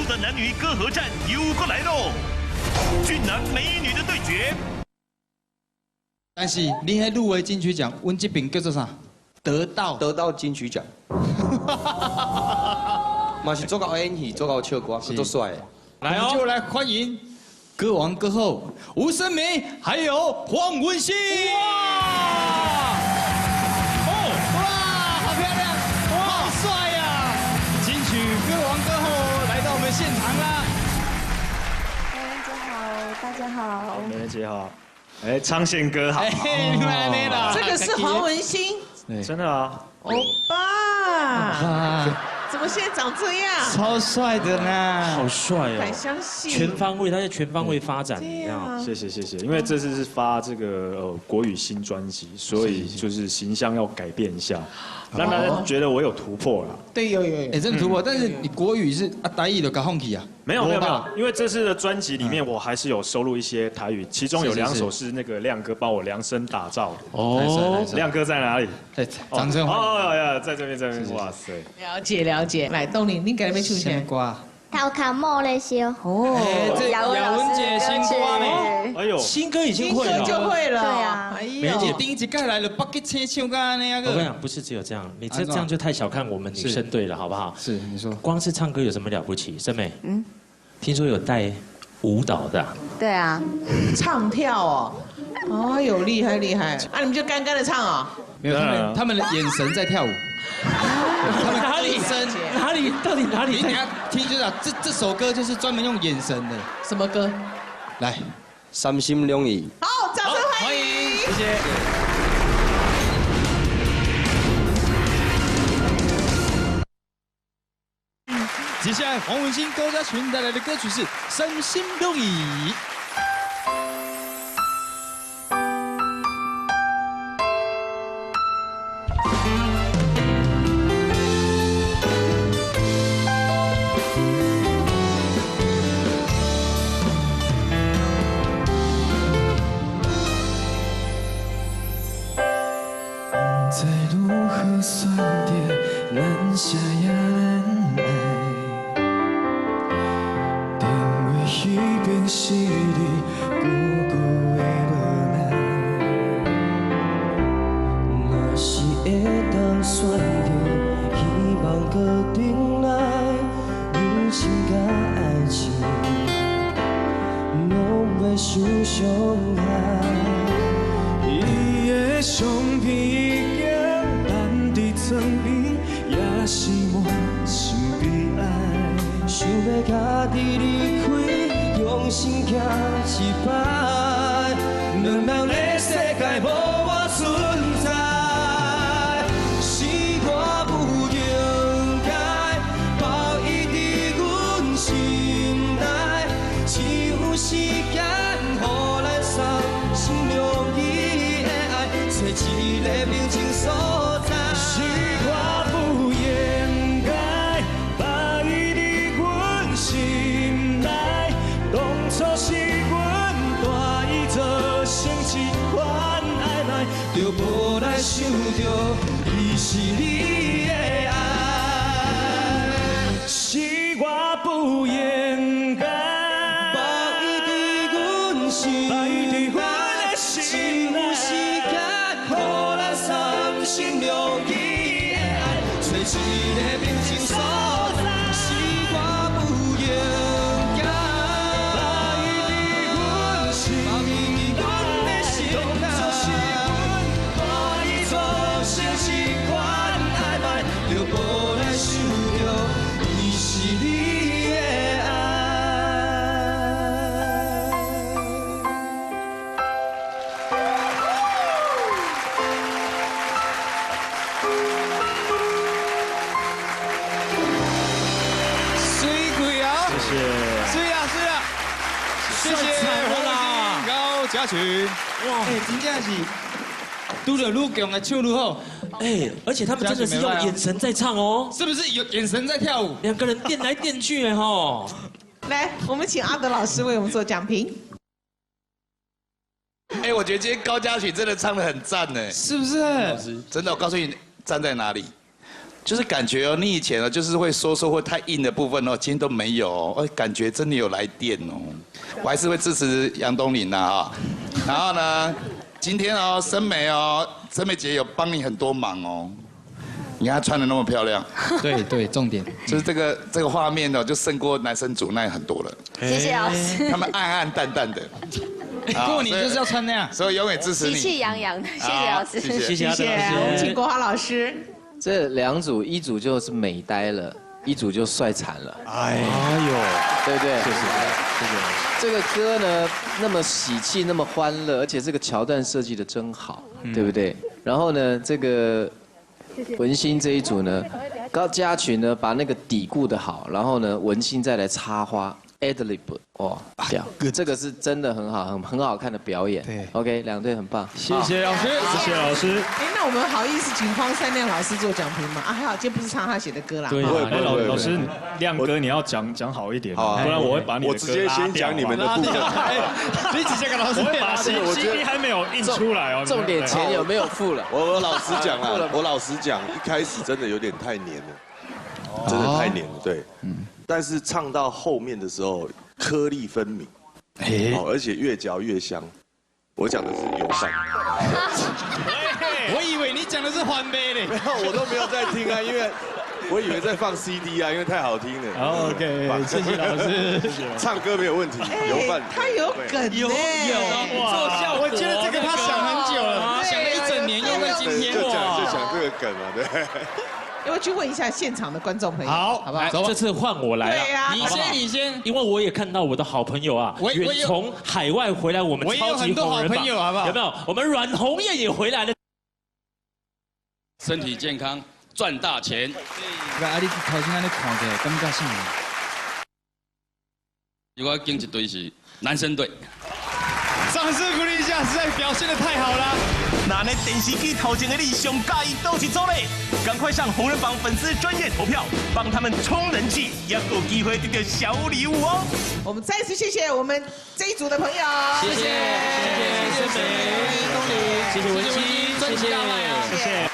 的男女歌合战又过来喽！俊男美女的对决。但是你迄入围金曲奖，阮这边叫做啥？得到金曲奖。嘛是做到演戏，做到唱歌，做帅的。来哦，就来欢迎歌王歌后吴声明，还有黄文兴。哇！好漂亮，好帅呀！金曲歌王歌后来到我们现场啦。大家好，梅梅姐好，哎，昌宪哥好，这个是黄文兴，真的啊，欧巴，怎么现在长这样？超帅的呢，好帅哦，不敢相信，全方位，他在全方位发展，对呀，谢谢，因为这次是发这个国语新专辑，所以就是形象要改变一下，让大家觉得我有突破了。对，有，哎，真的突破，但是你国语是台语的搞放弃啊？没有，因为这次的专辑里面我还是有收录一些台语，其中有2首是那个亮哥帮我量身打造的。哦，亮哥在哪里？哎，掌声欢迎！哦呀，在这边，哇塞！了解，来，东林，你给那边出现瓜。头壳摸咧烧。哦，这雅文姐新歌呢？哎呦，新歌已经会了，就会了。对啊，梅姐第一集盖来了，北京车唱歌那个。我跟你讲，不是只有这样，你这样就太小看我们女生队了，好不好？是，你说。光是唱歌有什么了不起？森美，听说有带舞蹈的。对啊，唱跳哦，哦，有厉害，啊，你们就干干的唱哦。没有，他们的眼神在跳舞。他们到底哪里？你等下听就知道，这首歌就是专门用眼神的。什么歌？来，三心两意。好，掌声欢迎，谢谢。接下来黄文兴、高家群带来的歌曲是《三心两意》。再如何酸甜，咱谁也能爱。定位那边是你久久的无奈。若是会当选择，希望搁重来。友情甲爱情，拢袂受伤害。伊的相片。曾经也是满心悲哀，想要家己离开，用心行一摆，两人的世界无我存在，是我不应该抱伊伫阮心内，只有时间予咱三心两意的爱，找一个明净所在。是我不应该把伊伫阮心内，当初是阮带伊做成一款爱来，就无来想着伊是你的爱，是我不应该把伊伫阮心内，只有时间予咱三心两意。一个平静所在，是我不应该把伊伫阮心内，当作是阮带伊做成一款爱爱，就无来想着伊是你的爱。谢谢黄文兴、高家群。哇，哎，真正是拄着愈强的唱愈好。哎，而且他们真的是用眼神在唱哦，是不是有眼神在跳舞？两个人电来电去哎哈。来，我们请阿德老师为我们做讲评。哎，我觉得今天高嘉群真的唱得很赞呢，是不是？真的，我告诉你，站在哪里，就是感觉哦，你以前哦就是会说或太硬的部分哦，今天都没有哦，感觉真的有来电哦。我还是会支持杨东林呐啊。然后呢，今天哦，森美姐有帮你很多忙哦。你看她穿的那么漂亮。对，重点就是这个画面哦，就胜过男生组那很多了。谢谢老师。他们暗暗淡淡的。过年就是要穿那样，所以永远支持你。喜气洋洋的，谢谢老师。谢谢。我们请国华老师。这2组，一组就是美呆了，一组就帅惨了。哎呦，对不对？谢谢。这个歌呢，那么喜气，那么欢乐，而且这个桥段设计的真好，对不对？然后呢，这个文心这一组呢，高嘉群呢把那个底顾得好，然后呢，文心再来插花。Adlib， 哇，屌！这个是真的很好，很好看的表演。对 ，OK， 2队很棒，谢谢老师，谢谢老师。哎，那我们好意思请荒山亮老师做讲评吗？啊，还好，今天不是唱他写的歌啦。对，老师，亮哥你要讲好一点，不然我会把你的歌拉掉。我直接先讲你们的部分。你直接跟老师，我会把 CD 还没有印出来哦。重点钱有没有付了？我老实讲啊，我老实讲，一开始真的有点太黏了，真的太黏了，对。但是唱到后面的时候，颗粒分明，而且越嚼越香。我讲的是油饭。我以为你讲的是环杯嘞。没有，我都没有在听啊，因为我以为在放 CD 啊，因为太好听了。OK， 谢谢老师。唱歌没有问题，油饭。他有梗呢，做效果。我觉得这个他想很久了，想了1整年，用在今天。就讲这个梗嘛，对。要不要去问一下现场的观众朋友？好，好不好？这次换我来了。对呀，你先，因为我也看到我的好朋友啊，远从海外回来，我们超级红人榜，有没有？我们阮红艳也回来了。身体健康，赚大钱。啊，你头先安尼看起来，感觉啥？如果跟一队是男生队。掌声鼓励一下，实在表现得太好了。那呢电视机头前的你上介意倒一组嘞？赶快上红人榜粉丝专页投票，帮他们冲人气，也有机会得到小礼物哦。我们再次谢谢我们这一组的朋友，谢谢森美、东林，谢谢文心，谢谢。